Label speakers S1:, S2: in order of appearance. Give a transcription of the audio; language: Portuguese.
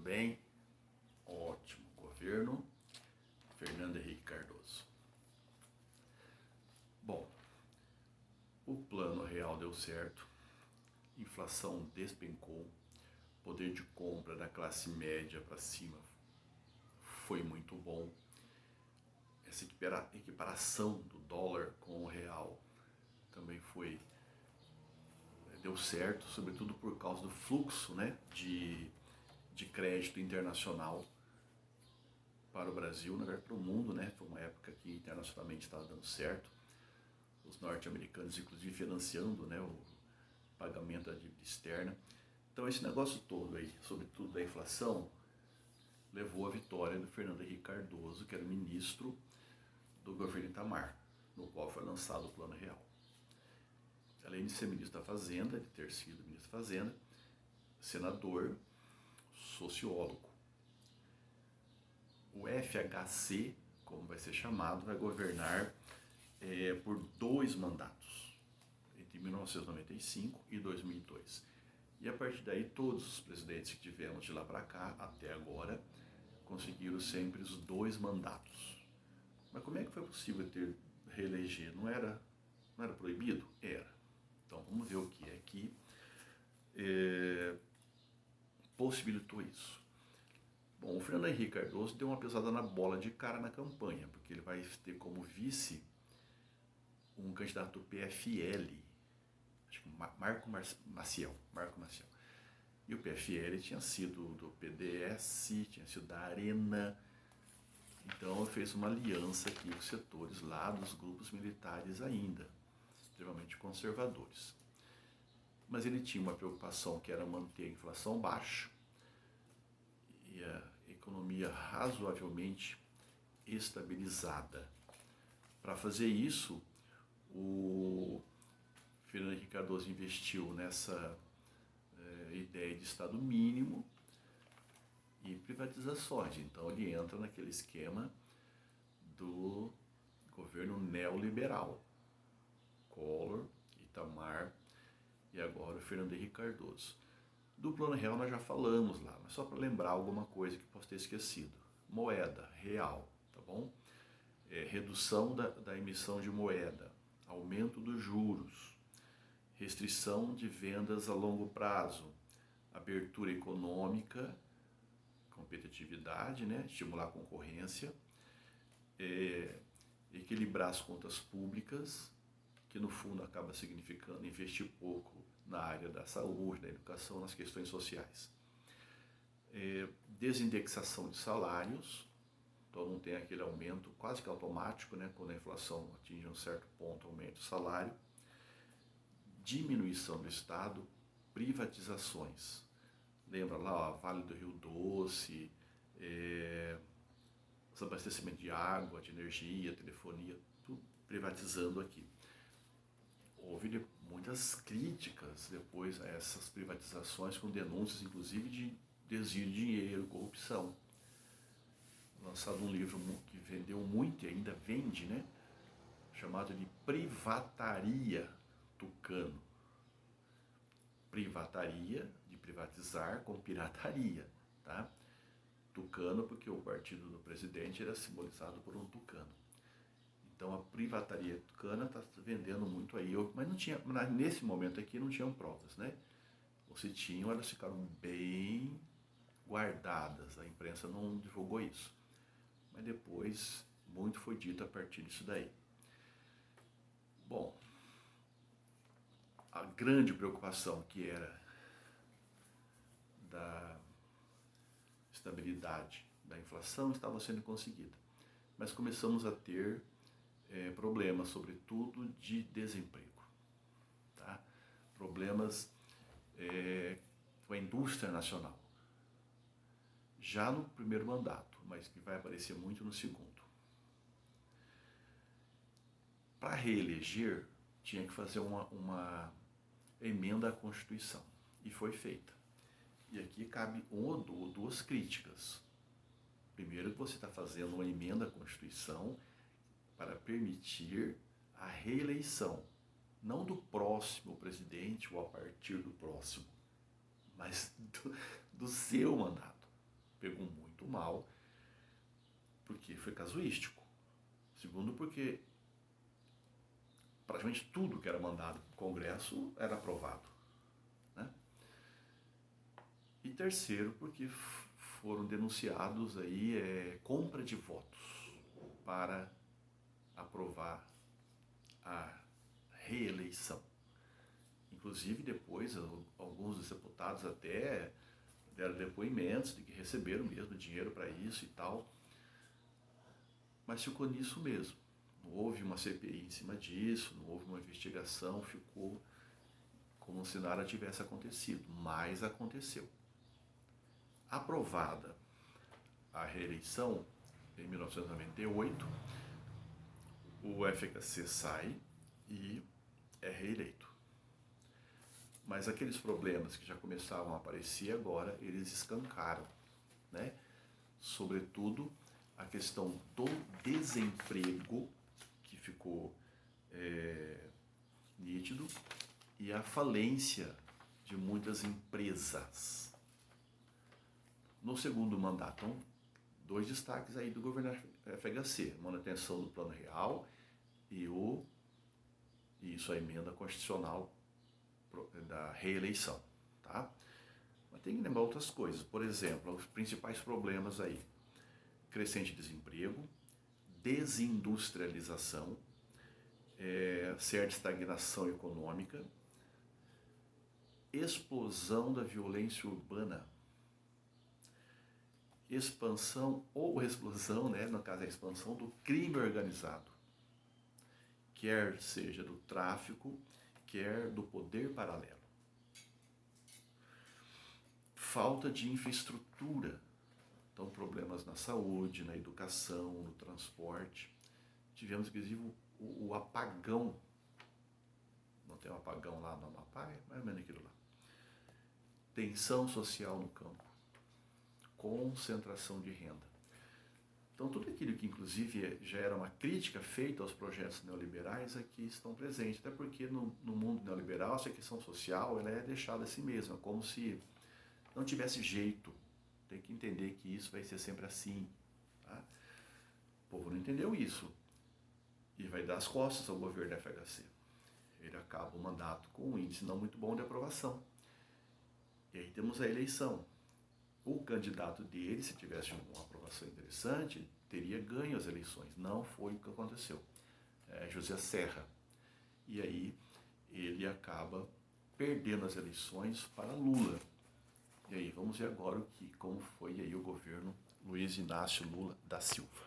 S1: bem? Ótimo. Governo Fernando Henrique Cardoso. Bom, o plano real deu certo, inflação despencou, poder de compra da classe média para cima foi muito bom. Essa equiparação do dólar com o real também deu certo, sobretudo por causa do fluxo, né, de crédito internacional para o Brasil, na verdade para o mundo, né? Foi uma época que internacionalmente estava dando certo. Os norte-americanos, inclusive, financiando, né, o pagamento da dívida externa. Então esse negócio todo aí, sobretudo da inflação, levou à vitória do Fernando Henrique Cardoso, que era o ministro do governo Itamar, no qual foi lançado o Plano Real. Além de ser ministro da Fazenda, de ter sido ministro da Fazenda, senador, sociólogo. O FHC, como vai ser chamado, vai governar por 2 mandatos, entre 1995 e 2002. E a partir daí, todos os presidentes que tivemos de lá para cá, até agora, conseguiram sempre os 2 mandatos. Mas como é que foi possível reeleger? Não era proibido? Era. Então vamos ver o que é que possibilitou isso. Bom, o Fernando Henrique Cardoso deu uma pesada na bola de cara na campanha, porque ele vai ter como vice um candidato do PFL, acho que Marco Maciel. E o PFL tinha sido do PDS, tinha sido da Arena. Então fez uma aliança aqui com setores lá dos grupos militares ainda, extremamente conservadores. Mas ele tinha uma preocupação que era manter a inflação baixa e a economia razoavelmente estabilizada. Para fazer isso, o Fernando Henrique Cardoso investiu nessa ideia de Estado mínimo e privatizações. Então ele entra naquele esquema do governo neoliberal. Collor, Itamar e agora o Fernando Henrique Cardoso. Do Plano Real nós já falamos lá, mas só para lembrar alguma coisa que posso ter esquecido. Moeda real, tá bom? Redução da emissão de moeda, aumento dos juros, restrição de vendas a longo prazo, abertura econômica, competitividade, né? Estimular a concorrência, equilibrar as contas públicas, que no fundo acaba significando investir pouco na área da saúde, da educação, nas questões sociais. Desindexação de salários, então não tem aquele aumento quase que automático, né? Quando a inflação atinge um certo ponto, aumenta o salário. Diminuição do Estado, privatizações. Lembra lá, Vale do Rio Doce, os abastecimentos de água, de energia, telefonia, tudo privatizando aqui. Houve muitas críticas depois a essas privatizações, com denúncias inclusive de desvio de dinheiro, corrupção. Lançado um livro que vendeu muito e ainda vende, né? Chamado de Privataria Tucano. Privataria, de privatizar, com pirataria, tá? Tucano, porque o partido do presidente era simbolizado por um tucano. Então a privataria tucana está vendendo muito aí, mas não tinha, nesse momento aqui não tinham provas, né? Ou se tinham, elas ficaram bem guardadas, a imprensa não divulgou isso. Mas depois, muito foi dito a partir disso daí. Bom, a grande preocupação que era da estabilidade da inflação estava sendo conseguida. Mas começamos a ter problemas, sobretudo de desemprego. Tá? Problemas com a indústria nacional. Já no primeiro mandato, mas que vai aparecer muito no segundo. Para reeleger, tinha que fazer uma emenda à Constituição. E foi feita. E aqui cabe uma ou duas críticas. Primeiro, que você está fazendo uma emenda à Constituição para permitir a reeleição, não do próximo presidente ou a partir do próximo, mas do seu mandato. pegou muito mal, porque foi casuístico. Segundo, porque praticamente tudo que era mandado para o Congresso era aprovado, né? E terceiro, porque foram denunciados aí compra de votos para aprovar a reeleição. Inclusive, depois, alguns dos deputados até deram depoimentos de que receberam mesmo dinheiro para isso e tal, mas ficou nisso mesmo. Não houve uma CPI em cima disso, não houve uma investigação, ficou como se nada tivesse acontecido, mas aconteceu. Aprovada a reeleição em 1998, o FHC sai e é reeleito. Mas aqueles problemas que já começavam a aparecer agora, eles escancaram, né? Sobretudo a questão do desemprego, que ficou nítido, e a falência de muitas empresas. No segundo mandato, então, 2 destaques aí do governo FHC, manutenção do Plano Real e sua emenda constitucional da reeleição, tá? Mas tem que lembrar outras coisas, por exemplo, os principais problemas aí: crescente desemprego, desindustrialização, certa estagnação econômica, explosão da violência urbana, expansão ou explosão, né, no caso a expansão do crime organizado, quer seja do tráfico, quer do poder paralelo. Falta de infraestrutura, então problemas na saúde, na educação, no transporte. Tivemos inclusive o apagão, não tem um apagão lá no Amapá, é mais ou menos aquilo lá. Tensão social no campo, concentração de renda. Então tudo aquilo que inclusive já era uma crítica feita aos projetos neoliberais aqui estão presentes, até porque no mundo neoliberal essa questão social ela é deixada assim mesma, como se não tivesse jeito. Tem que entender que isso vai ser sempre assim, tá? O povo não entendeu isso e vai dar as costas ao governo da FHC. Ele acaba o mandato com um índice não muito bom de aprovação. E aí temos a eleição. O candidato dele, se tivesse uma aprovação interessante, teria ganho as eleições. Não foi o que aconteceu. José Serra. E aí ele acaba perdendo as eleições para Lula. E aí vamos ver agora como foi aí o governo Luiz Inácio Lula da Silva.